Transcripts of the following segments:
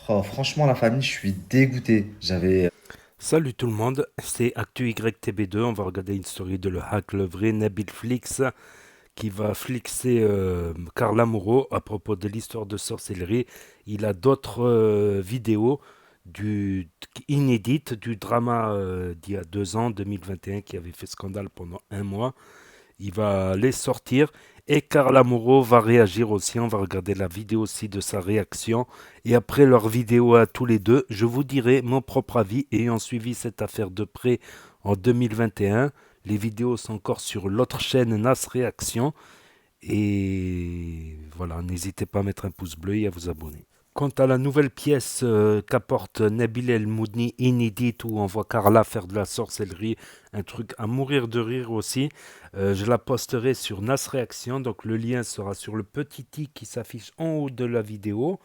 Oh, franchement, la famille, je suis dégoûté. Salut tout le monde, c'est Actu YTB2. On va regarder une story de le hack le vrai Nabil Flix qui va flixer Carla Moreau à propos de l'histoire de sorcellerie. Il a d'autres vidéos du, inédites du drama d'il y a 2 ans, 2021, qui avait fait scandale pendant un mois. Il va les sortir et Carla Moreau va réagir aussi. On va regarder la vidéo aussi de sa réaction. Et après leur vidéo à tous les deux, je vous dirai mon propre avis ayant suivi cette affaire de près en 2021. Les vidéos sont encore sur l'autre chaîne Nas Réaction. Et voilà, n'hésitez pas à mettre un pouce bleu et à vous abonner. Quant à la nouvelle pièce qu'apporte Nabil El Moudni inédite où on voit Carla faire de la sorcellerie, un truc à mourir de rire aussi, je la posterai sur Nas Réaction, donc le lien sera sur le petit i qui s'affiche en haut de la vidéo,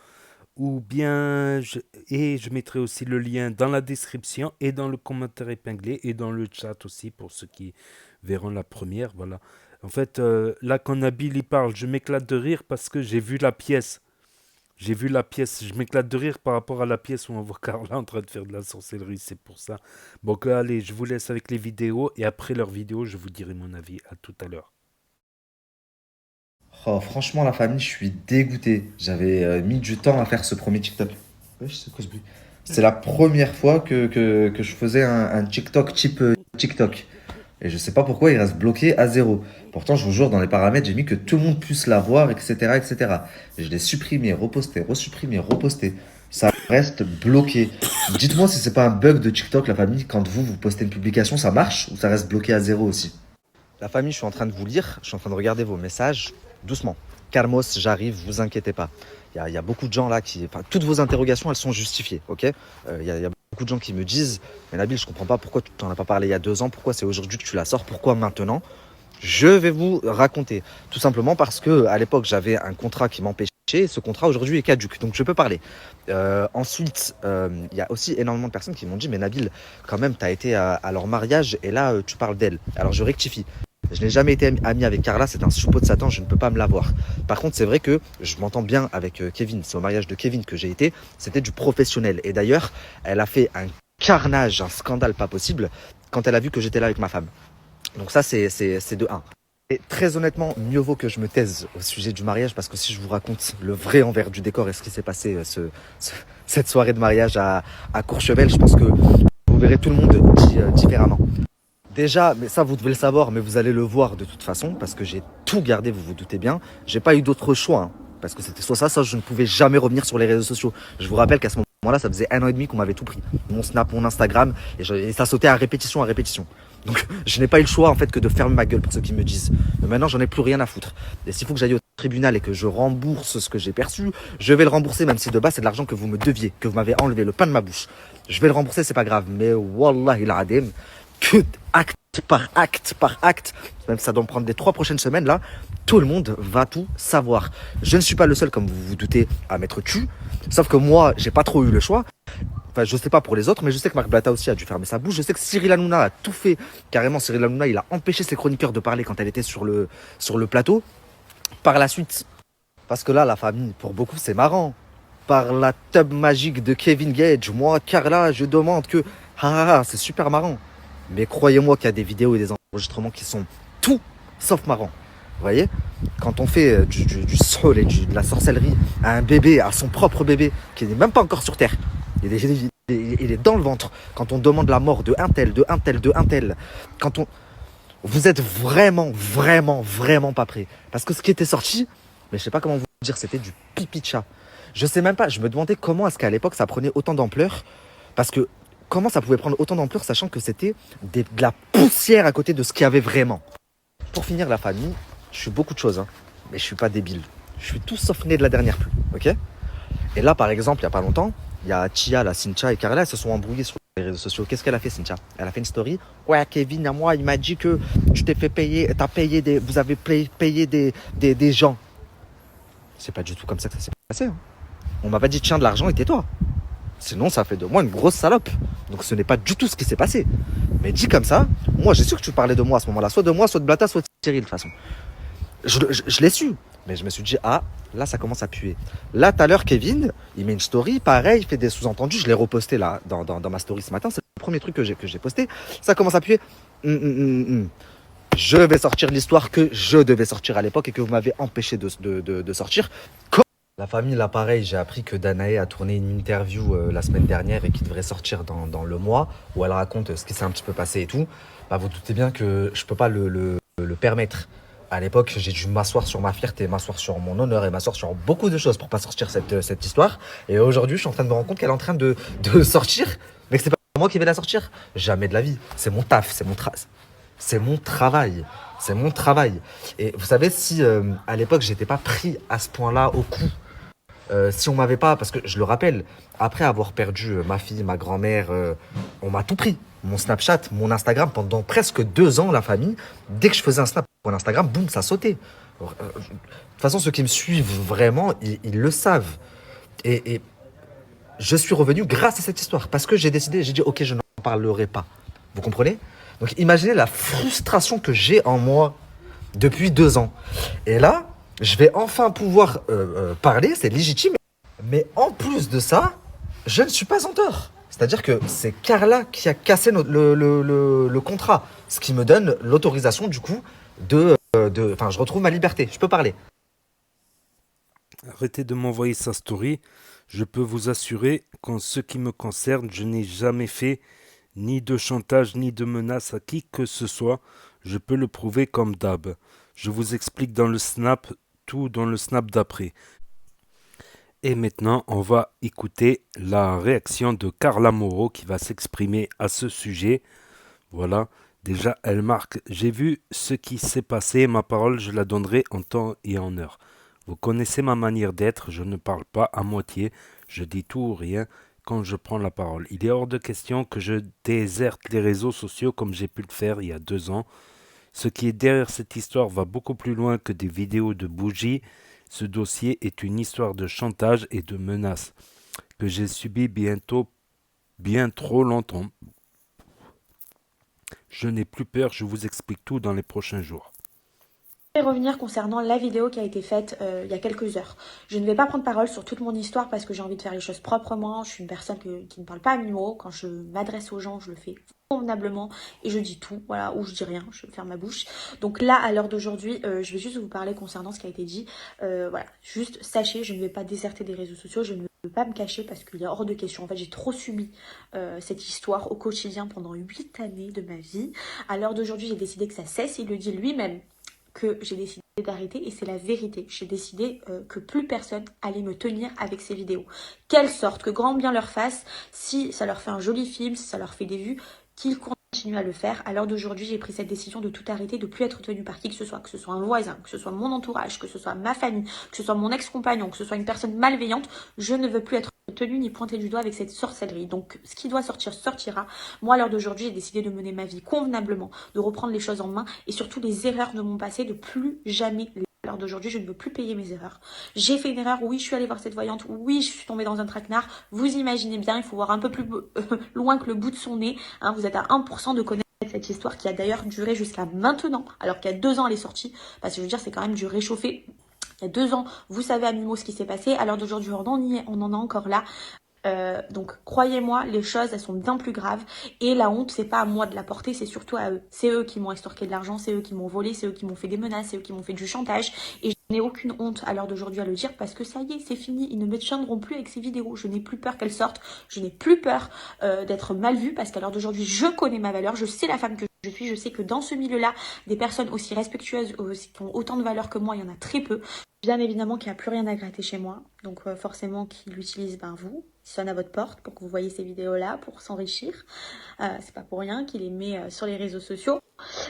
ou bien je mettrai aussi le lien dans la description et dans le commentaire épinglé et dans le chat aussi pour ceux qui verront la première, voilà. En fait, là quand Nabil y parle, je m'éclate de rire parce que j'ai vu la pièce. J'ai vu la pièce, je m'éclate de rire par rapport à la pièce où on voit Carla en train de faire de la sorcellerie, c'est pour ça. Donc allez, je vous laisse avec les vidéos et après leurs vidéos, je vous dirai mon avis. À tout à l'heure. Oh, franchement, la famille, je suis dégoûté. J'avais mis du temps à faire ce premier TikTok. Wesh, c'est quoi ce bruit? C'est la première fois que je faisais un TikTok type TikTok. Et je sais pas pourquoi il reste bloqué à zéro. Pourtant, je vous jure, dans les paramètres, j'ai mis que tout le monde puisse la voir, etc., etc. Et je l'ai supprimé, reposté, resupprimé, reposté. Ça reste bloqué. Dites-moi si c'est pas un bug de TikTok, la famille, quand vous postez une publication, ça marche ou ça reste bloqué à zéro aussi? La famille, je suis en train de vous lire, je suis en train de regarder vos messages. Doucement. Carmos, j'arrive, vous inquiétez pas. Il y a beaucoup de gens là qui. Enfin, toutes vos interrogations, elles sont justifiées, ok? Il y a beaucoup de gens qui me disent, mais Nabil, je comprends pas pourquoi tu t'en as pas parlé il y a 2 ans, pourquoi c'est aujourd'hui que tu la sors, pourquoi maintenant? Je vais vous raconter. Tout simplement parce que à l'époque, j'avais un contrat qui m'empêchait. Et ce contrat aujourd'hui est caduque, donc je peux parler. Ensuite, il y a aussi énormément de personnes qui m'ont dit, mais Nabil, quand même, tu as été à leur mariage et là, tu parles d'elle. Alors je rectifie. Je n'ai jamais été ami avec Carla, c'est un choupeau de Satan, je ne peux pas me l'avoir. Par contre, c'est vrai que je m'entends bien avec Kevin. C'est au mariage de Kevin que j'ai été, c'était du professionnel. Et d'ailleurs, elle a fait un carnage, un scandale pas possible quand elle a vu que j'étais là avec ma femme. Donc ça, c'est de un. Et très honnêtement, mieux vaut que je me taise au sujet du mariage parce que si je vous raconte le vrai envers du décor et ce qui s'est passé cette soirée de mariage à Courchevel, je pense que vous verrez tout le monde différemment. Déjà, mais ça vous devez le savoir, mais vous allez le voir de toute façon, parce que j'ai tout gardé, vous vous doutez bien. J'ai pas eu d'autre choix, hein, parce que c'était soit ça, soit je ne pouvais jamais revenir sur les réseaux sociaux. Je vous rappelle qu'à ce moment-là, ça faisait 1 an et demi qu'on m'avait tout pris. Mon Snap, mon Instagram, et ça sautait à répétition, à répétition. Donc je n'ai pas eu le choix en fait que de fermer ma gueule pour ceux qui me disent. Mais maintenant, j'en ai plus rien à foutre. Et s'il faut que j'aille au tribunal et que je rembourse ce que j'ai perçu, je vais le rembourser, même si de base c'est de l'argent que vous me deviez, que vous m'avez enlevé le pain de ma bouche. Je vais le rembourser, c'est pas grave. Mais wallah il adim, que acte par acte, même ça doit me prendre les 3 prochaines semaines là, tout le monde va tout savoir. Je ne suis pas le seul, comme vous vous doutez, à m'être tu. Sauf que moi, j'ai pas trop eu le choix. Enfin, je sais pas pour les autres, mais je sais que Marc Blata aussi a dû fermer sa bouche. Je sais que Cyril Hanouna a tout fait. Carrément, Cyril Hanouna, il a empêché ses chroniqueurs de parler quand elle était sur le plateau. Par la suite, parce que là, la famille, pour beaucoup, c'est marrant. Par la tub magique de Kevin Gage, moi, Carla, je demande que... c'est super marrant. Mais croyez-moi qu'il y a des vidéos et des enregistrements qui sont tout sauf marrants. Vous voyez? Quand on fait du sol et de la sorcellerie à un bébé, à son propre bébé, qui n'est même pas encore sur Terre, il est dans le ventre. Quand on demande la mort de un tel, de un tel, de un tel, quand on... Vous êtes vraiment, vraiment, vraiment pas prêt. Parce que ce qui était sorti, mais je sais pas comment vous dire, c'était du pipi de chat. Je sais même pas, je me demandais comment est-ce qu'à l'époque ça prenait autant d'ampleur. Parce que comment ça pouvait prendre autant d'ampleur sachant que c'était de la poussière à côté de ce qu'il y avait vraiment. Pour finir, la famille, je suis beaucoup de choses, hein, mais je suis pas débile. Je suis tout sauf né de la dernière pluie, ok? Et là, par exemple, il y a pas longtemps, il y a Tia, la Cynthia et Carla, elles se sont embrouillées sur les réseaux sociaux. Qu'est-ce qu'elle a fait, Cynthia? Elle a fait une story. Ouais, Kevin, à moi, il m'a dit que tu t'es fait payer, vous avez payé des gens. C'est pas du tout comme ça que ça s'est passé. Hein. On m'a pas dit, tiens, de l'argent et tais-toi. Sinon, ça fait de moi une grosse salope. Donc, ce n'est pas du tout ce qui s'est passé. Mais dit comme ça, moi, j'ai su que tu parlais de moi à ce moment-là. Soit de moi, soit de Blata, soit de Cyril, de toute façon. Je l'ai su. Mais je me suis dit, ah, là, ça commence à puer. Là, tout à l'heure, Kevin, il met une story, pareil, il fait des sous-entendus. Je l'ai reposté là, dans ma story ce matin. C'est le premier truc que j'ai posté. Ça commence à puer. Je vais sortir l'histoire que je devais sortir à l'époque et que vous m'avez empêché de sortir. La famille, là, pareil, j'ai appris que Danae a tourné une interview la semaine dernière et qui devrait sortir dans le mois, où elle raconte ce qui s'est un petit peu passé et tout. Bah, vous doutez bien que je peux pas le permettre. À l'époque, j'ai dû m'asseoir sur ma fierté, m'asseoir sur mon honneur et m'asseoir sur beaucoup de choses pour pas sortir cette histoire. Et aujourd'hui, je suis en train de me rendre compte qu'elle est en train de sortir, mais que c'est pas moi qui vais la sortir. Jamais de la vie. C'est mon taf, c'est mon travail. C'est mon travail. Et vous savez, si à l'époque, j'étais pas pris à ce point-là au coup, si on m'avait pas, parce que je le rappelle, après avoir perdu ma fille, ma grand-mère, on m'a tout pris. Mon Snapchat, mon Instagram, pendant presque 2 ans, la famille, dès que je faisais un snap pour Instagram, boum, ça sautait. De toute façon, ceux qui me suivent vraiment, ils le savent. Et je suis revenu grâce à cette histoire, parce que j'ai dit, ok, je n'en parlerai pas. Vous comprenez? Donc imaginez la frustration que j'ai en moi depuis 2 ans. Et là, je vais enfin pouvoir parler, c'est légitime. Mais en plus de ça, je ne suis pas en tort. C'est-à-dire que c'est Carla qui a cassé le contrat. Ce qui me donne l'autorisation, du coup, Enfin, je retrouve ma liberté. Je peux parler. Arrêtez de m'envoyer sa story. Je peux vous assurer qu'en ce qui me concerne, je n'ai jamais fait ni de chantage ni de menace à qui que ce soit. Je peux le prouver comme d'hab. Je vous explique dans le snap, tout dans le snap d'après. Et maintenant, on va écouter la réaction de Carla Moreau qui va s'exprimer à ce sujet. Voilà, déjà elle marque. J'ai vu ce qui s'est passé, ma parole, je la donnerai en temps et en heure. Vous connaissez ma manière d'être, je ne parle pas à moitié, je dis tout ou rien quand je prends la parole. Il est hors de question que je déserte les réseaux sociaux comme j'ai pu le faire il y a 2 ans. Ce qui est derrière cette histoire va beaucoup plus loin que des vidéos de bougies. Ce dossier est une histoire de chantage et de menaces que j'ai subi bien trop longtemps. Je n'ai plus peur, je vous explique tout dans les prochains jours. Je vais revenir concernant la vidéo qui a été faite il y a quelques heures. Je ne vais pas prendre parole sur toute mon histoire parce que j'ai envie de faire les choses proprement. Je suis une personne qui ne parle pas à mi-mot. Quand je m'adresse aux gens, je le fais convenablement et je dis tout, voilà, ou je dis rien, je ferme ma bouche. Donc là, à l'heure d'aujourd'hui, je vais juste vous parler concernant ce qui a été dit. Voilà, juste sachez, je ne vais pas déserter des réseaux sociaux, je ne veux pas me cacher parce qu'il est hors de question. En fait, j'ai trop subi cette histoire au quotidien pendant 8 années de ma vie. À l'heure d'aujourd'hui, j'ai décidé que ça cesse. Il le dit lui-même que j'ai décidé d'arrêter et c'est la vérité. J'ai décidé que plus personne allait me tenir avec ces vidéos. Quelle sorte, que grand bien leur fasse, si ça leur fait un joli film, si ça leur fait des vues, qu'ils continuent à le faire. À l'heure d'aujourd'hui, j'ai pris cette décision de tout arrêter, de plus être tenu par qui que ce soit un voisin, que ce soit mon entourage, que ce soit ma famille, que ce soit mon ex-compagnon, que ce soit une personne malveillante. Je ne veux plus être tenue ni pointée du doigt avec cette sorcellerie. Donc, ce qui doit sortir, sortira. Moi, à l'heure d'aujourd'hui, j'ai décidé de mener ma vie convenablement, de reprendre les choses en main et surtout les erreurs de mon passé, de plus jamais. À l'heure d'aujourd'hui, je ne veux plus payer mes erreurs. J'ai fait une erreur, oui, je suis allée voir cette voyante, oui, je suis tombée dans un traquenard. Vous imaginez bien, il faut voir un peu plus loin que le bout de son nez. Hein, vous êtes à 1% de connaître cette histoire qui a d'ailleurs duré jusqu'à maintenant, alors qu'il y a 2 ans elle est sortie. Parce que je veux dire, c'est quand même du réchauffé. Il y a 2 ans, vous savez à mi-mot ce qui s'est passé. À l'heure d'aujourd'hui, on en est encore là. Donc croyez-moi, les choses elles sont bien plus graves et la honte c'est pas à moi de la porter, c'est surtout à eux. C'est eux qui m'ont extorqué de l'argent, c'est eux qui m'ont volé, c'est eux qui m'ont fait des menaces, c'est eux qui m'ont fait du chantage et je n'ai aucune honte à l'heure d'aujourd'hui à le dire parce que ça y est, c'est fini, ils ne me tiendront plus avec ces vidéos. Je n'ai plus peur qu'elles sortent, je n'ai plus peur d'être mal vue parce qu'à l'heure d'aujourd'hui je connais ma valeur, je sais la femme que je suis, je sais que dans ce milieu-là, des personnes aussi respectueuses, qui ont autant de valeur que moi, il y en a très peu. Bien évidemment qu'il n'y a plus rien à gratter chez moi, donc forcément qu'ils l'utilisent, vous, ils sonnent à votre porte pour que vous voyez ces vidéos-là, pour s'enrichir. C'est pas pour rien qu'il les met sur les réseaux sociaux.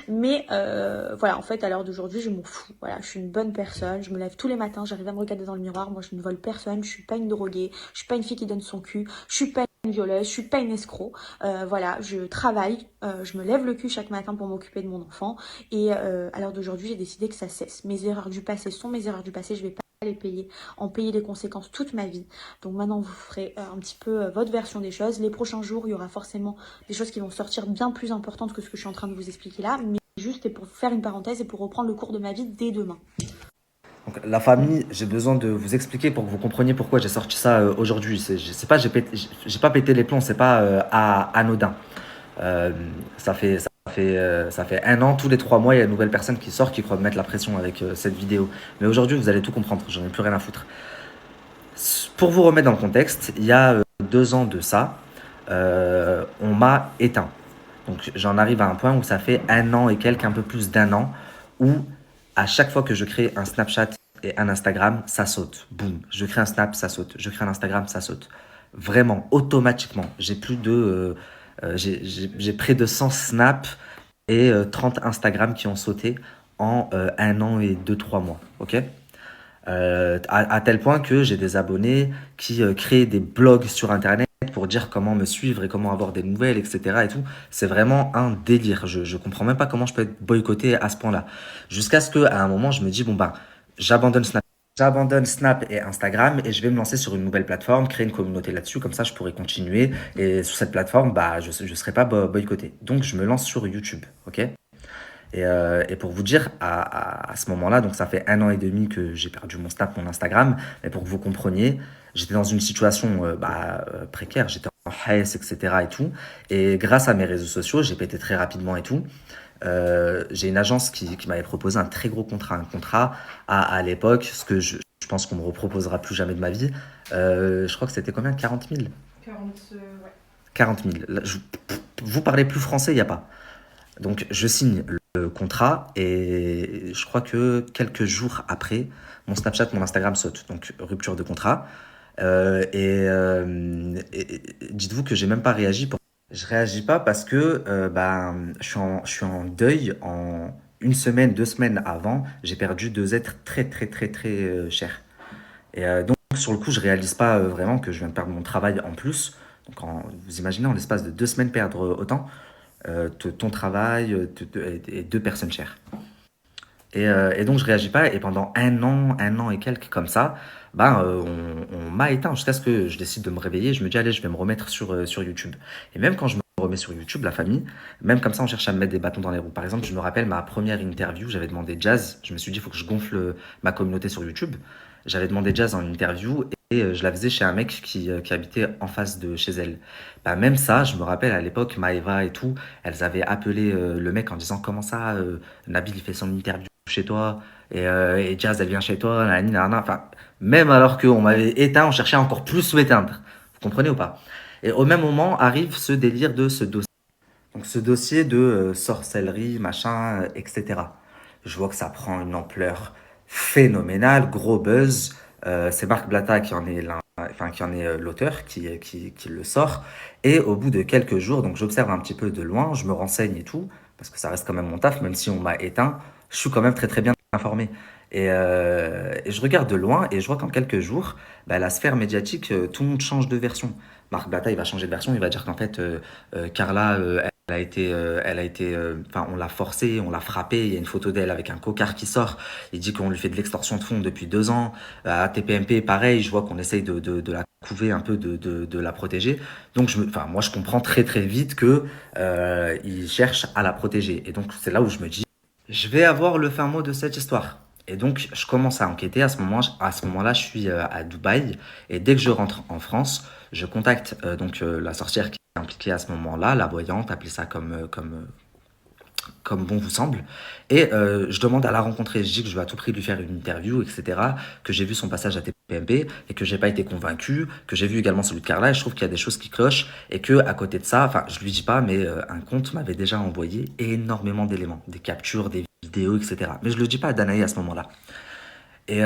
Mais voilà, en fait, à l'heure d'aujourd'hui, je m'en fous. Voilà, je suis une bonne personne, je me lève tous les matins, j'arrive à me regarder dans le miroir. Moi, je ne vole personne, je suis pas une droguée, je suis pas une fille qui donne son cul, je suis pas une violeuse, je suis pas une escroc. Voilà, je travaille, je me lève le cul chaque matin pour m'occuper de mon enfant. Et à l'heure d'aujourd'hui, j'ai décidé que ça cesse. Mes erreurs du passé sont mes erreurs du passé, je vais pas les payer, en payer les conséquences toute ma vie. Donc maintenant, vous ferez un petit peu votre version des choses. Les prochains jours, il y aura forcément des choses qui vont sortir bien plus importantes que ce que je suis en train de vous expliquer là. Mais juste et pour faire une parenthèse et pour reprendre le cours de ma vie dès demain. Donc, la famille, j'ai besoin de vous expliquer pour que vous compreniez pourquoi j'ai sorti ça aujourd'hui. C'est pas, j'ai pas pété les plombs, c'est pas anodin. Euh, ça fait un an, tous les 3 mois, il y a une nouvelle personne qui sort qui croit me mettre la pression avec cette vidéo. Mais aujourd'hui, vous allez tout comprendre, j'en ai plus rien à foutre. Pour vous remettre dans le contexte, il y a 2 ans de ça, on m'a éteint. Donc j'en arrive à un point où ça fait un an et quelques, un peu plus d'un an, où à chaque fois que je crée un Snapchat et un Instagram, ça saute. Boum, je crée un Snap, ça saute. Je crée un Instagram, ça saute. Vraiment, automatiquement. J'ai près de 100 Snaps et 30 Instagram qui ont sauté en un an et 2, 3 mois. Ok? À tel point que j'ai des abonnés qui créent des blogs sur Internet pour dire comment me suivre et comment avoir des nouvelles, etc. et tout. C'est vraiment un délire. Je comprends même pas comment je peux être boycotté à ce point-là. Jusqu'à ce qu'à un moment, je me dis, bon ben, j'abandonne Snap. J'abandonne Snap et Instagram et je vais me lancer sur une nouvelle plateforme, créer une communauté là-dessus, comme ça je pourrais continuer. Et sur cette plateforme, bah, je ne serai pas boycotté. Donc je me lance sur YouTube, ok? Et pour vous dire, à ce moment-là, donc ça fait un an et demi que j'ai perdu mon Snap, mon Instagram, mais pour que vous compreniez, j'étais dans une situation précaire, j'étais en HS, etc. et tout. Et grâce à mes réseaux sociaux, j'ai pété très rapidement et tout. J'ai une agence qui m'avait proposé un très gros contrat, un contrat à l'époque, ce que je pense qu'on me reproposera plus jamais de ma vie. Je crois que c'était combien? 40 000? 40, ouais. 40 000. Là, vous parlez plus français, il n'y a pas. Donc je signe le contrat et je crois que quelques jours après, mon Snapchat, mon Instagram saute. Donc rupture de contrat. Et dites-vous que j'ai même pas réagi. Je réagis pas parce que je suis en deuil. En une semaine, 2 semaines avant, j'ai perdu 2 êtres très très très très chers. Donc sur le coup, je réalise pas vraiment que je viens de perdre mon travail en plus. Donc vous imaginez en l'espace de 2 semaines perdre autant ton travail et 2 personnes chères. Et donc je réagis pas et pendant un an et quelques comme ça, on m'a éteint jusqu'à ce que je décide de me réveiller. Je me dis allez, je vais me remettre sur YouTube. Et même quand je me remets sur YouTube, la famille, même comme ça, on cherche à me mettre des bâtons dans les roues. Par exemple, je me rappelle ma première interview, j'avais demandé Jazz. Je me suis dit il faut que je gonfle ma communauté sur YouTube. J'avais demandé Jazz en interview et je la faisais chez un mec qui habitait en face de chez elle. Bah, même ça, je me rappelle à l'époque, Maëva et tout, elles avaient appelé le mec en disant comment ça, Nabil il fait son interview chez toi et Jazz elle vient chez toi, nanani, nanana. Enfin, même alors qu'on m'avait éteint, on cherchait à encore plus m'éteindre. Vous comprenez ou pas? Et au même moment arrive ce délire de ce dossier. Donc ce dossier de sorcellerie, machin, etc. Je vois que ça prend une ampleur phénoménale, gros buzz. C'est Marc Blatta qui en est qui en est l'auteur, qui le sort. Et au bout de quelques jours, donc j'observe un petit peu de loin, je me renseigne et tout, parce que ça reste quand même mon taf, même si on m'a éteint, je suis quand même très très bien informé. Et je regarde de loin et je vois qu'en quelques jours, la sphère médiatique, tout le monde change de version. Marc Blatta, il va changer de version, il va dire qu'en fait, Carla, enfin, on l'a forcée, on l'a frappée. Il y a une photo d'elle avec un cocard qui sort. Il dit qu'on lui fait de l'extorsion de fonds depuis 2 ans. À TPMP, pareil, je vois qu'on essaye de la couver un peu, de la protéger. Donc, enfin, moi, je comprends très très vite que il cherche à la protéger. Et donc, c'est là où je me dis, je vais avoir le fin mot de cette histoire. Et donc, je commence à enquêter. À ce moment-là, je suis à Dubaï. Et dès que je rentre en France, je contacte la sorcière qui est impliquée à ce moment-là, la voyante, appelez ça comme bon vous semble. Et je demande à la rencontrer. Je dis que je veux à tout prix lui faire une interview, etc. Que j'ai vu son passage à TPMP et que j'ai pas été convaincu. Que j'ai vu également celui de Carla et je trouve qu'il y a des choses qui clochent. Et que à côté de ça, enfin, je lui dis pas, mais un compte m'avait déjà envoyé énormément d'éléments, des captures, des vidéos, etc. Mais je le dis pas à Danaï à ce moment-là. Et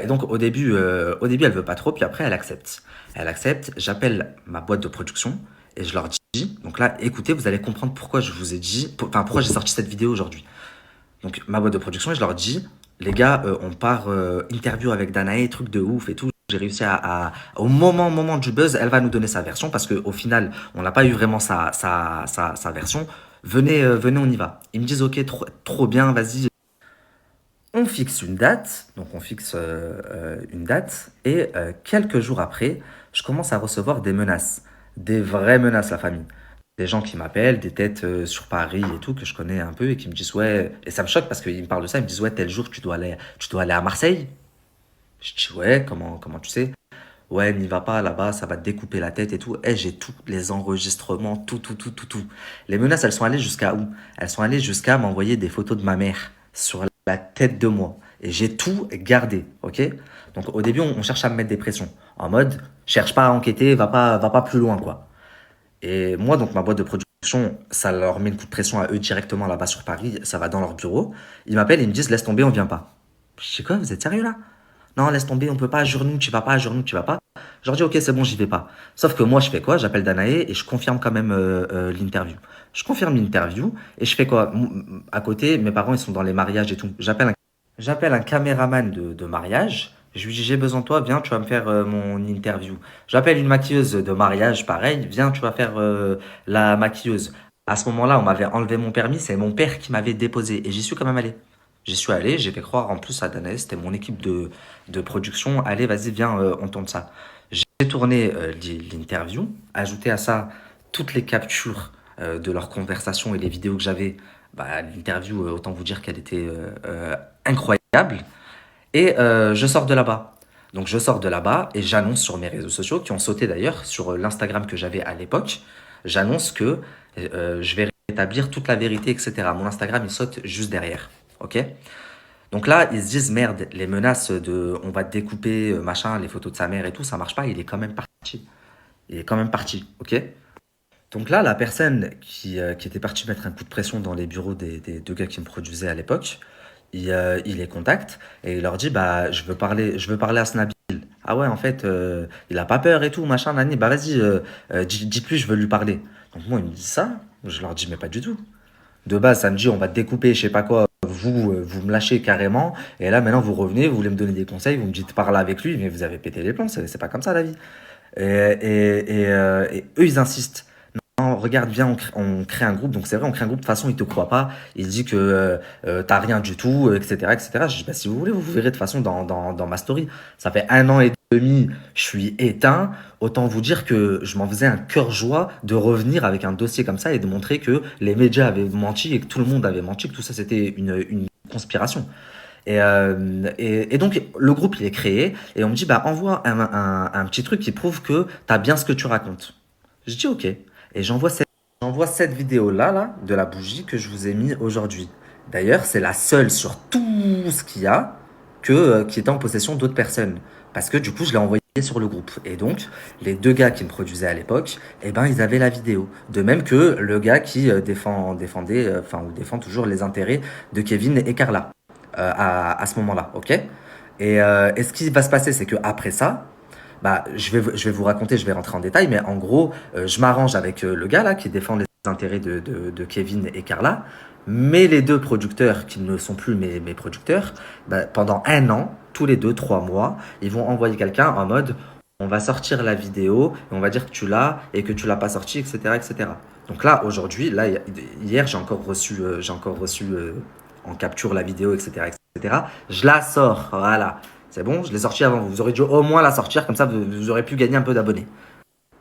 donc au début, elle veut pas trop, puis après, elle accepte. Elle accepte, j'appelle ma boîte de production et je leur dis, donc là, écoutez, vous allez comprendre pourquoi je vous ai dit, enfin, pourquoi j'ai sorti cette vidéo aujourd'hui. Donc, ma boîte de production, et je leur dis, les gars, on part interview avec Danae, truc de ouf et tout. J'ai réussi au moment du buzz, elle va nous donner sa version parce qu'au final, on n'a pas eu vraiment sa version. Venez, on y va. Ils me disent, ok, trop bien, vas-y. On fixe une date, donc on fixe une date, et quelques jours après, je commence à recevoir des menaces, des vraies menaces, la famille. des gens qui m'appellent, des têtes sur Paris et tout, que je connais un peu, et qui me disent, ouais, et ça me choque parce qu'ils me parlent de ça, ils me disent, ouais, tel jour, tu dois aller à Marseille. Je dis, ouais, comment tu sais? Ouais, n'y va pas là-bas, ça va te découper la tête et tout. Eh, j'ai tous les enregistrements, tout. Les menaces, elles sont allées jusqu'à où? Elles sont allées jusqu'à m'envoyer des photos de ma mère sur la tête de moi. Et j'ai tout gardé, ok? Donc au début, on cherche à me mettre des pressions. En mode, cherche pas à enquêter, va pas plus loin, quoi. Et moi, donc ma boîte de production, ça leur met une coup de pression à eux directement là-bas sur Paris, ça va dans leur bureau. Ils m'appellent, ils me disent, laisse tomber, on vient pas. Je dis quoi, vous êtes sérieux là? Non, laisse tomber, on peut pas, jure-nous, tu vas pas, jure-nous, tu vas pas. Je leur dis, ok, c'est bon, j'y vais pas. Sauf que moi, je fais quoi? J'appelle Danae et je confirme quand même l'interview. Je confirme l'interview et je fais quoi? À côté, mes parents, ils sont dans les mariages et tout. J'appelle un caméraman de mariage. Je lui dis, j'ai besoin de toi, viens, tu vas me faire mon interview. J'appelle une maquilleuse de mariage, pareil, viens, tu vas faire la maquilleuse. À ce moment-là, on m'avait enlevé mon permis, c'est mon père qui m'avait déposé et j'y suis quand même allé. J'y suis allé, j'ai fait croire en plus à Danae, c'était mon équipe de production. Allez, vas-y, viens, on tourne ça. J'ai tourné l'interview, ajouté à ça toutes les captures de leur conversation et les vidéos que j'avais. Bah, l'interview, autant vous dire qu'elle était incroyable. Et je sors de là-bas. Donc je sors de là-bas et j'annonce sur mes réseaux sociaux, qui ont sauté d'ailleurs, sur l'Instagram que j'avais à l'époque, j'annonce que je vais rétablir toute la vérité, etc. Mon Instagram, il saute juste derrière. Ok? Donc là, ils se disent, merde, les menaces de on va te découper, machin, les photos de sa mère et tout, ça marche pas, il est quand même parti. Il est quand même parti, ok? Donc là, la personne qui était partie mettre un coup de pression dans les bureaux des deux gars qui me produisaient à l'époque, il les contacte et il leur dit, bah, je veux parler à Snabil. Ah ouais, en fait, il a pas peur et tout, machin, nani, bah vas-y, dites-lui, je veux lui parler. Donc moi, il me dit ça, je leur dis, mais pas du tout. De base, ça me dit, on va te découper, je sais pas quoi. Vous me lâchez carrément. Et là, maintenant, vous revenez, vous voulez me donner des conseils, vous me dites, parle avec lui, mais vous avez pété les plombs, c'est pas comme ça la vie. Et eux, ils insistent. Non, regarde, viens, on crée un groupe. Donc, c'est vrai, on crée un groupe. De toute façon, il te croit pas. Il dit que t'as rien du tout, etc., etc. Je dis, bah, si vous voulez, vous verrez de toute façon dans ma story. Ça fait 1 an et demi, je suis éteint. Autant vous dire que je m'en faisais un cœur joie de revenir avec un dossier comme ça et de montrer que les médias avaient menti et que tout le monde avait menti, que tout ça, c'était une conspiration. Et donc, le groupe, il est créé et on me dit, bah, envoie un petit truc qui prouve que t'as bien ce que tu racontes. Je dis, ok. Et j'envoie cette vidéo-là, là, de la bougie que je vous ai mis aujourd'hui. D'ailleurs, c'est la seule sur tout ce qu'il y a qui était en possession d'autres personnes. Parce que du coup, je l'ai envoyé sur le groupe. Et donc, les deux gars qui me produisaient à l'époque, eh ben, ils avaient la vidéo. De même que le gars qui défendait, ou défend toujours les intérêts de Kevin et Carla à ce moment-là, ok? Et ce qui va se passer, c'est que après ça, bah, je vais vous raconter, je vais rentrer en détail, mais en gros, je m'arrange avec le gars là qui défend les intérêts de Kevin et Carla, mais les deux producteurs qui ne sont plus mes producteurs, bah, pendant 1 an, tous les 2, 3 mois, ils vont envoyer quelqu'un en mode on va sortir la vidéo et on va dire que tu l'as et que tu l'as pas sorti, etc., etc. Donc là, aujourd'hui, là, hier, j'ai encore reçu en capture la vidéo, etc., etc. Je la sors, voilà. C'est bon, je l'ai sorti avant vous. Vous aurez dû au moins la sortir, comme ça vous aurez pu gagner un peu d'abonnés.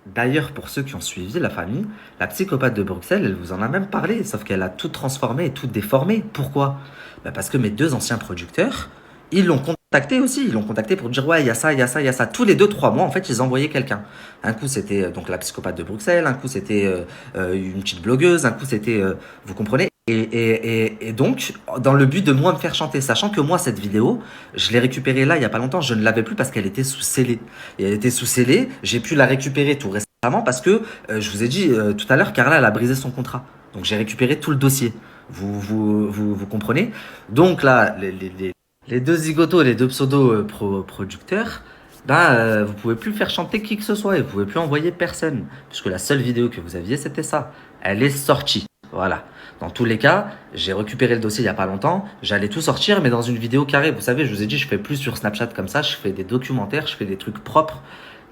D'ailleurs, pour ceux qui ont suivi la famille, la psychopathe de Bruxelles, elle vous en a même parlé, sauf qu'elle a tout transformé et tout déformé. Pourquoi? Bah parce que mes deux anciens producteurs, ils l'ont contacté aussi. Ils l'ont contacté pour dire ouais, il y a ça, il y a ça, il y a ça. Tous les 2, 3 mois, en fait, ils envoyaient quelqu'un. Un coup, c'était donc la psychopathe de Bruxelles, un coup, c'était une petite blogueuse, un coup, c'était. Vous comprenez? Et donc, dans le but de moi me faire chanter, sachant que moi, cette vidéo, je l'ai récupérée là, il y a pas longtemps, je ne l'avais plus parce qu'elle était sous scellé. Et elle était sous scellé, j'ai pu la récupérer tout récemment parce que, je vous ai dit tout à l'heure, Carla, elle a brisé son contrat. Donc, j'ai récupéré tout le dossier. Vous comprenez? Donc là, les deux zigotos et les deux pseudo-producteurs, bah, vous pouvez plus faire chanter qui que ce soit et vous pouvez plus envoyer personne. Puisque la seule vidéo que vous aviez, c'était ça. Elle est sortie. Voilà. Dans tous les cas, j'ai récupéré le dossier il y a pas longtemps. J'allais tout sortir, mais dans une vidéo carrée. Vous savez, je vous ai dit, je fais plus sur Snapchat comme ça. Je fais des documentaires, je fais des trucs propres.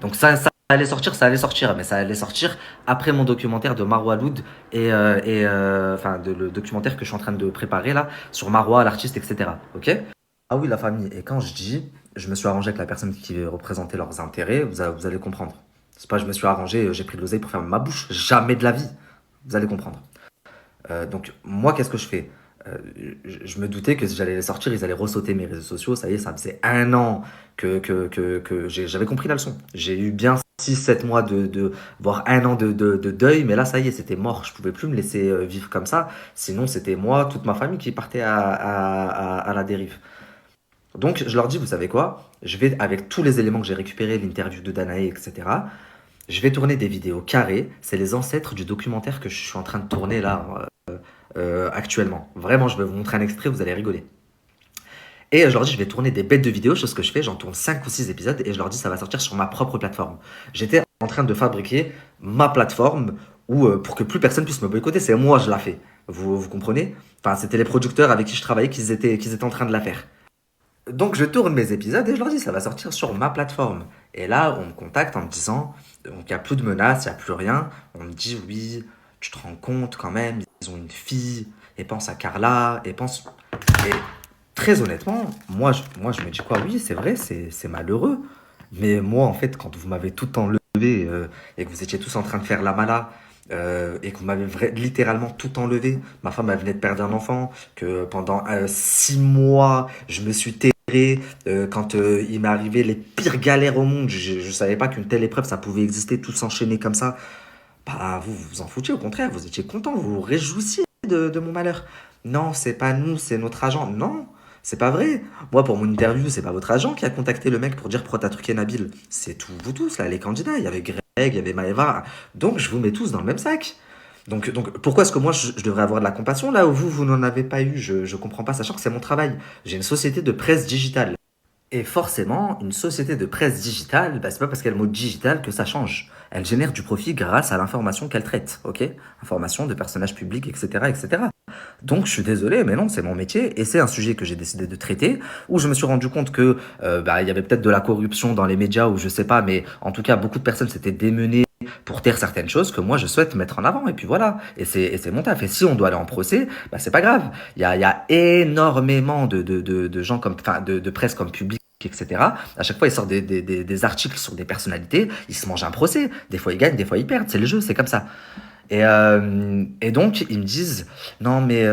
Donc ça ça allait sortir, mais ça allait sortir après mon documentaire de Marwa Loud le documentaire que je suis en train de préparer là sur Marwa, l'artiste, etc. Ok? Ah oui, la famille. Et quand je dis, je me suis arrangé avec la personne qui représentait leurs intérêts, vous allez comprendre. C'est pas, je me suis arrangé, j'ai pris de l'oseille pour faire ma bouche. Jamais de la vie. Vous allez comprendre. Donc, moi, qu'est-ce que je fais? Euh, je me doutais que si j'allais les sortir, ils allaient ressauter mes réseaux sociaux. Ça y est, ça faisait un an que j'avais compris la leçon. J'ai eu bien 6 7 mois voire un an de deuil, mais là, ça y est, c'était mort. Je pouvais plus me laisser vivre comme ça. Sinon, c'était moi, toute ma famille qui partait à la dérive. Donc, je leur dis, vous savez quoi? Je vais, avec tous les éléments que j'ai récupérés, l'interview de Danae, etc., je vais tourner des vidéos carrées. C'est les ancêtres du documentaire que je suis en train de tourner là, actuellement. Vraiment, je vais vous montrer un extrait, vous allez rigoler. Et je leur dis, je vais tourner des bêtes de vidéos, chose que je fais, j'en tourne 5 ou 6 épisodes, et je leur dis, ça va sortir sur ma propre plateforme. J'étais en train de fabriquer ma plateforme où, pour que plus personne puisse me boycotter, c'est moi, je la fais. Vous comprenez? Enfin, c'était les producteurs avec qui je travaillais qu'ils étaient en train de la faire. Donc je tourne mes épisodes et je leur dis ça va sortir sur ma plateforme. Et là, on me contacte en me disant donc il n'y a plus de menaces, il n'y a plus rien. On me dit oui, tu te rends compte quand même, ils ont une fille, et pense à Carla, et pense. Et très honnêtement, moi je me dis quoi, oui, c'est vrai, c'est malheureux. Mais moi, en fait, quand vous m'avez tout enlevé et que vous étiez tous en train de faire la mala, et que vous m'avez littéralement tout enlevé, ma femme elle venait de perdre un enfant, que pendant 6 mois, je me suis terré quand il m'est arrivé les pires galères au monde. Je savais pas qu'une telle épreuve, ça pouvait exister, tout s'enchaîner comme ça. Bah, vous vous en foutiez, au contraire, vous étiez content, vous vous réjouissiez de mon malheur. Non, c'est pas nous, c'est notre agent. Non, c'est pas vrai. Moi, pour mon interview, c'est pas votre agent qui a contacté le mec pour dire pourquoi t'as truqué Nabil. C'est tout, vous tous, là, les candidats. Il y avait Greg, il y avait Maëva. Donc, je vous mets tous dans le même sac. Donc pourquoi est-ce que moi, je devrais avoir de la compassion là où vous n'en avez pas eu? Je comprends pas, sachant que c'est mon travail. J'ai une société de presse digitale. Et forcément, une société de presse digitale, bah, c'est pas parce qu'elle mot digital que ça change. Elle génère du profit grâce à l'information qu'elle traite, ok? Information de personnages publics, etc., etc. Donc, je suis désolé, mais non, c'est mon métier et c'est un sujet que j'ai décidé de traiter où je me suis rendu compte que bah, il y avait peut-être de la corruption dans les médias ou je sais pas, mais en tout cas, beaucoup de personnes s'étaient démenées pour taire certaines choses que moi je souhaite mettre en avant et puis voilà et c'est mon taf et si on doit aller en procès bah c'est pas grave il y a énormément de gens comme enfin de presse comme public etc. À chaque fois, ils sortent des articles sur des personnalités, ils se mangent un procès. Des fois, ils gagnent, des fois, ils perdent. C'est le jeu, c'est comme ça. Et donc, ils me disent, non, mais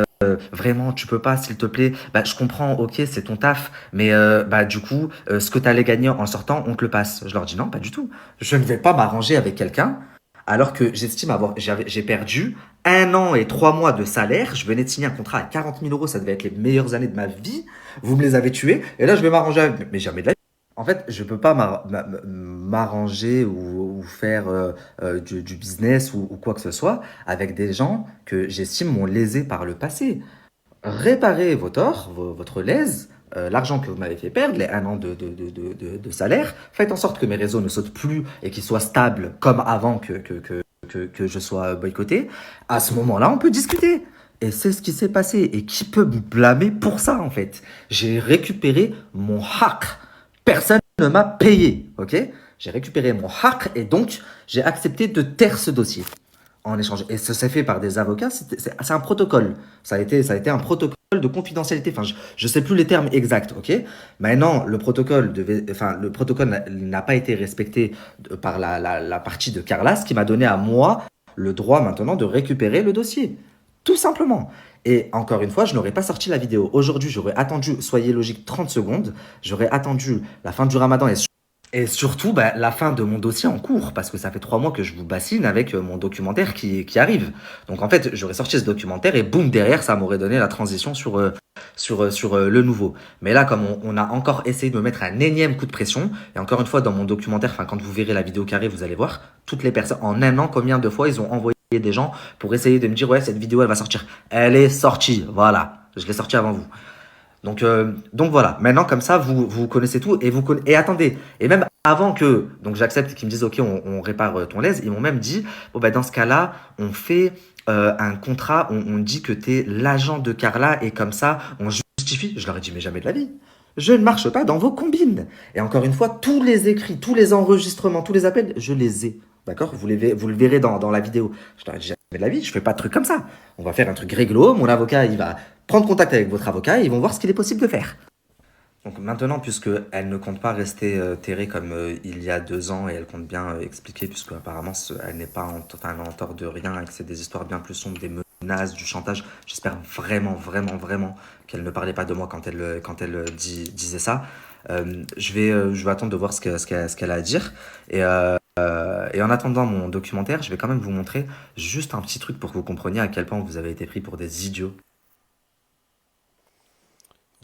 vraiment, tu peux pas, s'il te plaît. Bah, je comprends, ok, c'est ton taf, mais bah, du coup, ce que tu allais gagner en sortant, on te le passe. Je leur dis, non, pas du tout. Je ne vais pas m'arranger avec quelqu'un alors que j'estime j'ai perdu 1 an et 3 mois de salaire. Je venais de signer un contrat à 40 000 euros, ça devait être les meilleures années de ma vie. Vous me les avez tués, et là, je vais m'arranger avec. Mais jamais de la vie. En fait, je peux pas m'arranger ou faire du business ou quoi que ce soit avec des gens que j'estime m'ont lésé par le passé. Réparez vos torts, votre lèse, l'argent que vous m'avez fait perdre, les 1 an de salaire. Faites en sorte que mes réseaux ne sautent plus et qu'ils soient stables comme avant que je sois boycotté. À ce moment-là, on peut discuter. Et c'est ce qui s'est passé. Et qui peut me blâmer pour ça, en fait? J'ai récupéré mon hack. Personne ne m'a payé, ok? J'ai récupéré mon hack et donc j'ai accepté de taire ce dossier en échange. Et ça s'est fait par des avocats, c'est un protocole. Ça a été un protocole de confidentialité. Enfin, je sais plus les termes exacts, ok? Maintenant, le protocole n'a pas été respecté par la partie de Carla, ce qui m'a donné à moi le droit maintenant de récupérer le dossier. Tout simplement. Et encore une fois, je n'aurais pas sorti la vidéo. Aujourd'hui, j'aurais attendu, soyez logique, 30 secondes. J'aurais attendu la fin du ramadan et surtout bah, la fin de mon dossier en cours, parce que ça fait 3 mois que je vous bassine avec mon documentaire qui arrive. Donc en fait, j'aurais sorti ce documentaire et boum, derrière, ça m'aurait donné la transition sur le nouveau. Mais là, comme on a encore essayé de me mettre un énième coup de pression, et encore une fois, dans mon documentaire, enfin quand vous verrez la vidéo qui arrive, vous allez voir, toutes les personnes, en un an, combien de fois ils ont envoyé des gens pour essayer de me dire, ouais, cette vidéo, elle va sortir. Elle est sortie, voilà. Je l'ai sortie avant vous. Donc voilà, maintenant comme ça, vous connaissez tout et attendez, et même avant que, donc j'accepte qu'ils me disent ok, on répare ton lèse, ils m'ont même dit, bon bah dans ce cas-là, on fait un contrat, on dit que t'es l'agent de Carla et comme ça, on justifie. Je leur ai dit mais jamais de la vie. Je ne marche pas dans vos combines. Et encore une fois, tous les écrits, tous les enregistrements, tous les appels, je les ai. D'accord? Vous le verrez dans la vidéo. Je leur ai dit jamais de la vie, je fais pas de trucs comme ça. On va faire un truc réglo, mon avocat, il va prendre contact avec votre avocat et ils vont voir ce qu'il est possible de faire. Donc maintenant, puisque elle ne compte pas rester terrée comme il y a 2 ans et elle compte bien expliquer, puisque apparemment elle n'est pas enfin, elle est en tort de rien et que c'est des histoires bien plus sombres, des menaces, du chantage. J'espère vraiment, vraiment, vraiment qu'elle ne parlait pas de moi quand elle disait ça. Je vais attendre de voir ce qu'elle a à dire. Et en attendant mon documentaire, je vais quand même vous montrer juste un petit truc pour que vous compreniez à quel point vous avez été pris pour des idiots.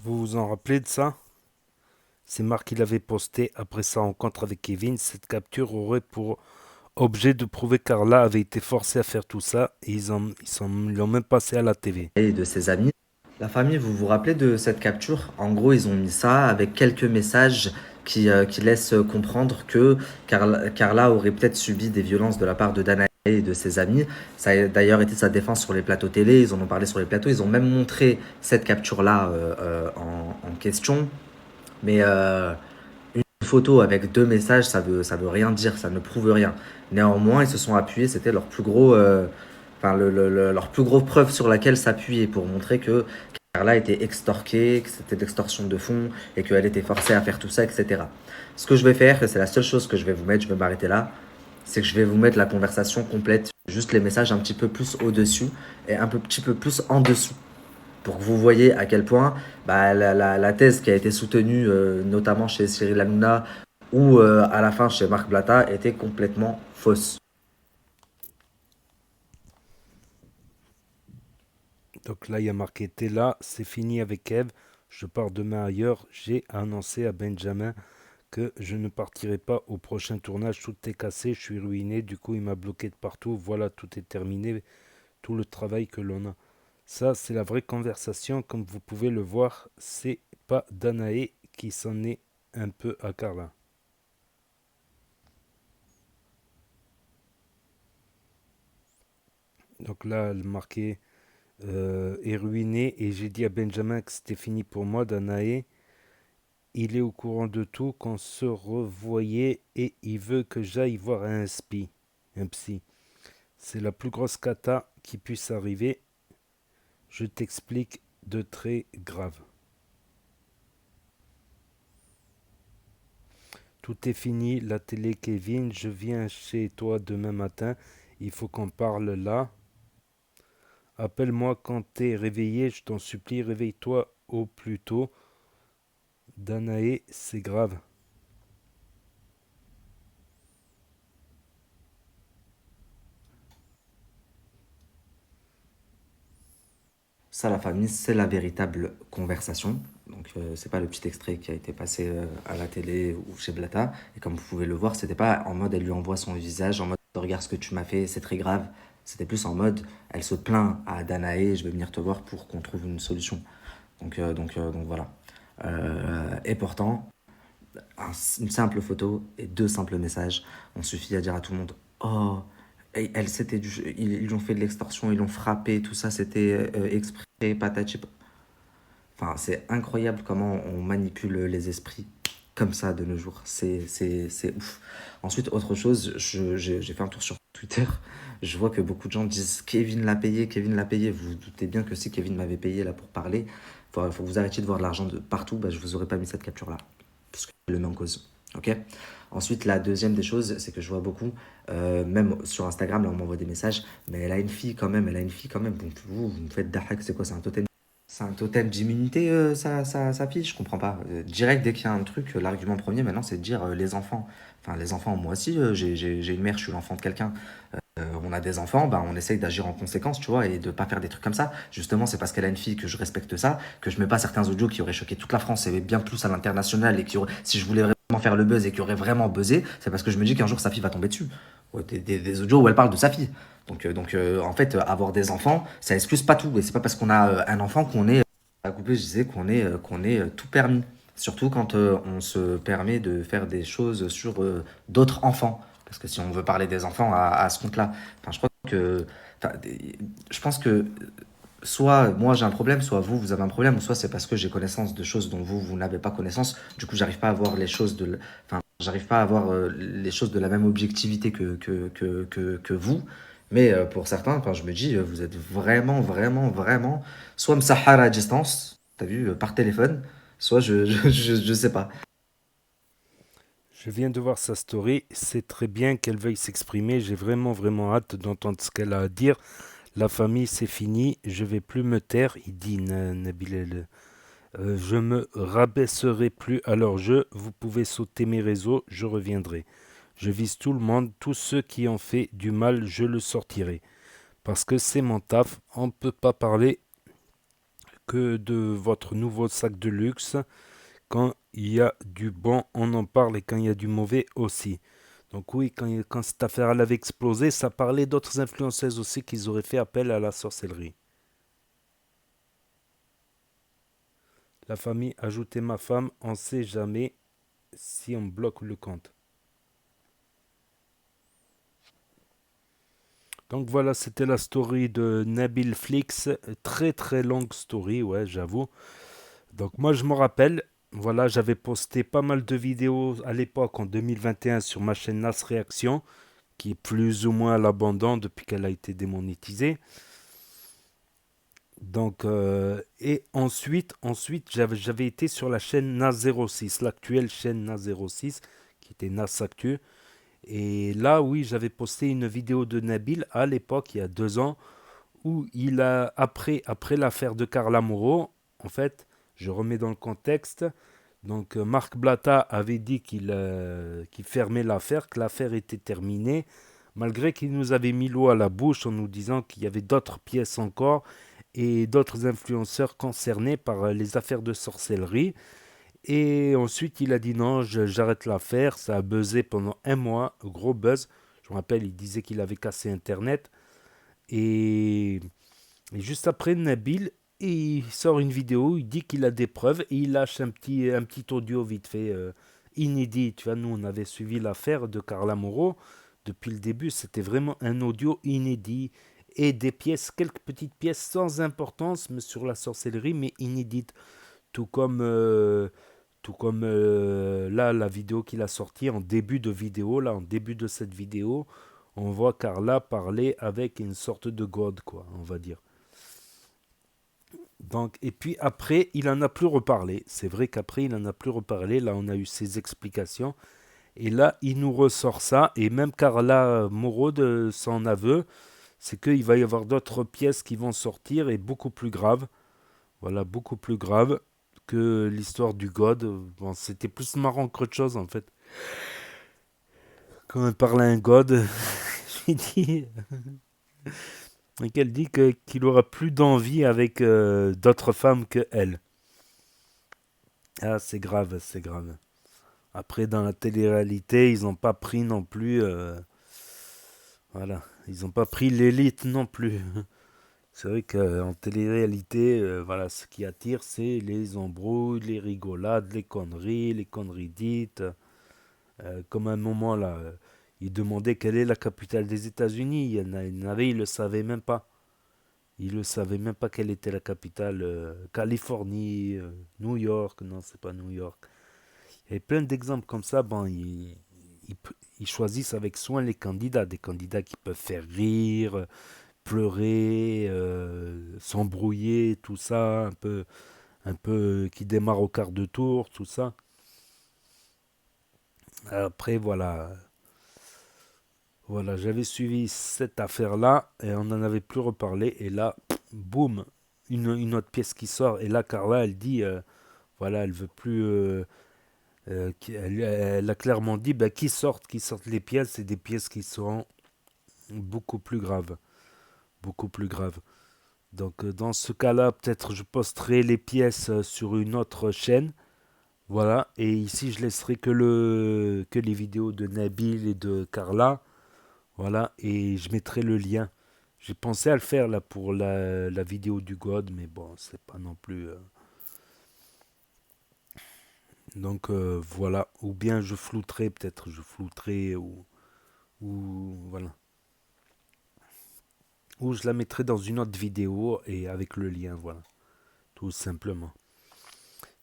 Vous vous en rappelez de ça? C'est Marc qui l'avait posté après sa rencontre avec Kevin. Cette capture aurait pour objet de prouver que Carla avait été forcée à faire tout ça et ils l'ont même passé à la TV. Et de ses amis. La famille, vous vous rappelez de cette capture? En gros, ils ont mis ça avec quelques messages qui laissent comprendre que Carla aurait peut-être subi des violences de la part de Danae et de ses amis. Ça a d'ailleurs été sa défense sur les plateaux télé, ils en ont parlé sur les plateaux, ils ont même montré cette capture-là en question. Mais une photo avec 2 messages, ça veut rien dire, ça ne prouve rien. Néanmoins, ils se sont appuyés, c'était leur plus gros, enfin, leur plus gros preuve sur laquelle s'appuyer pour montrer que Carla était extorquée, que c'était de l'extorsion de fonds et qu'elle était forcée à faire tout ça, etc. Ce que je vais faire, et c'est la seule chose que je vais vous mettre, je vais m'arrêter là, c'est que je vais vous mettre la conversation complète, juste les messages un petit peu plus au-dessus et petit peu plus en dessous pour que vous voyez à quel point bah, la thèse qui a été soutenue, notamment chez Cyril Hanouna ou à la fin chez Marc Blatta, était complètement fausse. Donc là, il y a marqué t'es là, c'est fini avec Eve, je pars demain ailleurs. J'ai annoncé à Benjamin que je ne partirai pas au prochain tournage. Tout est cassé, je suis ruiné. Du coup, il m'a bloqué de partout. Voilà, tout est terminé. Tout le travail que l'on a. Ça, c'est la vraie conversation. Comme vous pouvez le voir, c'est pas Danae qui s'en est un peu à Carla. Donc là, elle marquait est ruiné et j'ai dit à Benjamin que c'était fini pour moi, Danae. Il est au courant de tout, qu'on se revoyait et il veut que j'aille voir un psy. C'est la plus grosse cata qui puisse arriver. Je t'explique de très grave. Tout est fini, la télé Kevin, je viens chez toi demain matin. Il faut qu'on parle là. Appelle-moi quand t'es réveillé, je t'en supplie, réveille-toi au plus tôt. Danae, c'est grave. Ça, la famille, c'est la véritable conversation. Donc, c'est pas le petit extrait qui a été passé à la télé ou chez Blata. Et comme vous pouvez le voir, c'était pas en mode elle lui envoie son visage, en mode regarde ce que tu m'as fait, c'est très grave. C'était plus en mode elle se plaint à Danae, je vais venir te voir pour qu'on trouve une solution. Donc voilà. Et pourtant, une simple photo et 2 simples messages ont suffi à dire à tout le monde oh, elle c'était ils lui ont fait de l'extorsion, ils l'ont frappé, tout ça c'était exprès, patati. Enfin, c'est incroyable comment on manipule les esprits comme ça de nos jours. C'est ouf. Ensuite, autre chose, j'ai fait un tour sur Twitter. Je vois que beaucoup de gens disent Kevin l'a payé, Kevin l'a payé. Vous vous doutez bien que si Kevin m'avait payé là pour parler, faut que vous arrêtiez de voir de l'argent de partout. Bah, je vous aurais pas mis cette capture là. Parce que je le mets en cause. Ok. Ensuite, la deuxième des choses, c'est que je vois beaucoup, même sur Instagram, là on m'envoie des messages, mais elle a une fille quand même, elle a une fille quand même. Donc vous me faites dahak, c'est quoi? C'est un totem d'immunité, sa fille, je comprends pas. Direct, dès qu'il y a un truc, l'argument premier maintenant, c'est de dire les enfants. Enfin, les enfants, moi aussi, j'ai une mère, je suis l'enfant de quelqu'un. On a des enfants, bah, on essaye d'agir en conséquence, tu vois, et de pas faire des trucs comme ça. Justement, c'est parce qu'elle a une fille que je respecte ça, que je mets pas certains audios qui auraient choqué toute la France et bien plus à l'international, et si je voulais vraiment faire le buzz et qui aurait vraiment buzzé, c'est parce que je me dis qu'un jour sa fille va tomber dessus. Ouais, des audios où elle parle de sa fille. En fait, avoir des enfants, ça excuse pas tout. Et c'est pas parce qu'on a un enfant qu'on est, à couper, je disais, qu'on est tout permis. Surtout quand on se permet de faire des choses sur d'autres enfants. Parce que si on veut parler des enfants à ce compte-là, enfin, enfin, je pense que soit moi j'ai un problème, soit vous avez un problème, ou soit c'est parce que j'ai connaissance de choses dont vous n'avez pas connaissance. Du coup, j'arrive pas à voir les choses enfin, j'arrive pas à voir les choses de la même objectivité que vous. Mais pour certains, enfin, je me dis, vous êtes vraiment, vraiment, vraiment, soit me sahara à distance, t'as vu, par téléphone, soit je sais pas. Je viens de voir sa story. C'est très bien qu'elle veuille s'exprimer. J'ai vraiment, vraiment hâte d'entendre ce qu'elle a à dire. La famille, c'est fini. Je vais plus me taire. Il dit Nabil je me rabaisserai plus à leur jeu. Vous pouvez sauter mes réseaux. Je reviendrai. Je vise tout le monde. Tous ceux qui ont fait du mal, je le sortirai. Parce que c'est mon taf. On ne peut pas parler que de votre nouveau sac de luxe. Quand il y a du bon, on en parle, et quand il y a du mauvais aussi. Donc oui, quand cette affaire elle avait explosé, ça parlait d'autres influenceuses aussi qu'ils auraient fait appel à la sorcellerie. La famille ajoutait ma femme, on sait jamais si on bloque le compte. Donc voilà, c'était la story de Nabil Flix. Très très longue story, ouais, j'avoue. Donc moi je me rappelle, voilà, j'avais posté pas mal de vidéos à l'époque en 2021 sur ma chaîne Nas Réaction, qui est plus ou moins à l'abandon depuis qu'elle a été démonétisée. Donc, et ensuite j'avais été sur la chaîne NAS06, l'actuelle chaîne NAS06, qui était NAS Actu. Et là, oui, j'avais posté une vidéo de Nabil à l'époque, il y a 2 ans, où il a, après l'affaire de Carla Moreau, en fait, je remets dans le contexte, donc Marc Blatta avait dit qu'il fermait l'affaire, que l'affaire était terminée, malgré qu'il nous avait mis l'eau à la bouche en nous disant qu'il y avait d'autres pièces encore et d'autres influenceurs concernés par les affaires de sorcellerie. Et ensuite, il a dit non, j'arrête l'affaire. Ça a buzzé pendant un mois, gros buzz. Je me rappelle, il disait qu'il avait cassé Internet. Et, et juste après, Nabil, il sort une vidéo, il dit qu'il a des preuves et il lâche un petit audio vite fait, inédit. Tu vois, nous, on avait suivi l'affaire de Carla Moreau. Depuis le début, c'était vraiment un audio inédit et des pièces, quelques petites pièces sans importance mais sur la sorcellerie, mais inédites. Tout comme, là, la vidéo qu'il a sortie en début de vidéo, là, en début de cette vidéo, on voit Carla parler avec une sorte de god, quoi, on va dire. Donc, et puis après, il en a plus reparlé. C'est vrai qu'après, il en a plus reparlé. Là, on a eu ses explications. Et là, il nous ressort ça. Et même Carla Moreau, de son aveu, c'est qu'il va y avoir d'autres pièces qui vont sortir et beaucoup plus graves. Voilà, beaucoup plus graves que l'histoire du God. Bon, c'était plus marrant qu'autre chose en fait. Quand elle parle à un God, je lui dis, et qu'elle dit qu'il aura plus d'envie avec d'autres femmes que elle. Ah, c'est grave, c'est grave. Après, dans la télé-réalité, ils n'ont pas pris non plus. Voilà, ils n'ont pas pris l'élite non plus. C'est vrai qu'en télé-réalité, voilà, ce qui attire, c'est les embrouilles, les rigolades, les conneries dites. Comme à un moment là, il demandait quelle est la capitale des États-Unis. Il y en avait, il ne le savait même pas. Il ne savait même pas quelle était la capitale. Californie, New York, non, c'est pas New York. Et plein d'exemples comme ça, bon, ils choisissent avec soin les candidats. Des candidats qui peuvent faire rire, pleurer, s'embrouiller, tout ça, un peu qui démarre au quart de tour, tout ça. Après, voilà, voilà, j'avais suivi cette affaire-là et on n'en avait plus reparlé. Et là, boum, une autre pièce qui sort. Et là, Carla, elle dit, voilà, elle veut plus. Elle a clairement dit, bah, qui sortent les pièces, et des pièces qui seront beaucoup plus graves, beaucoup plus graves. Donc, dans ce cas-là, peut-être je posterai les pièces sur une autre chaîne. Voilà, et ici je laisserai que les vidéos de Nabil et de Carla. Voilà, et je mettrai le lien. J'ai pensé à le faire là pour la vidéo du God, mais bon, c'est pas non plus. Donc voilà, ou bien je flouterai, peut-être je flouterai, ou voilà. Ou je la mettrai dans une autre vidéo et avec le lien, voilà, tout simplement.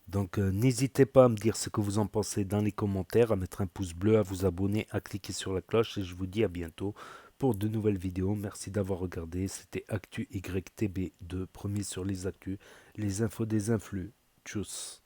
Donc n'hésitez pas à me dire ce que vous en pensez dans les commentaires, à mettre un pouce bleu, à vous abonner, à cliquer sur la cloche et je vous dis à bientôt pour de nouvelles vidéos. Merci d'avoir regardé. C'était Actu YTB2, premier sur les actus, les infos des influx. Tchuss.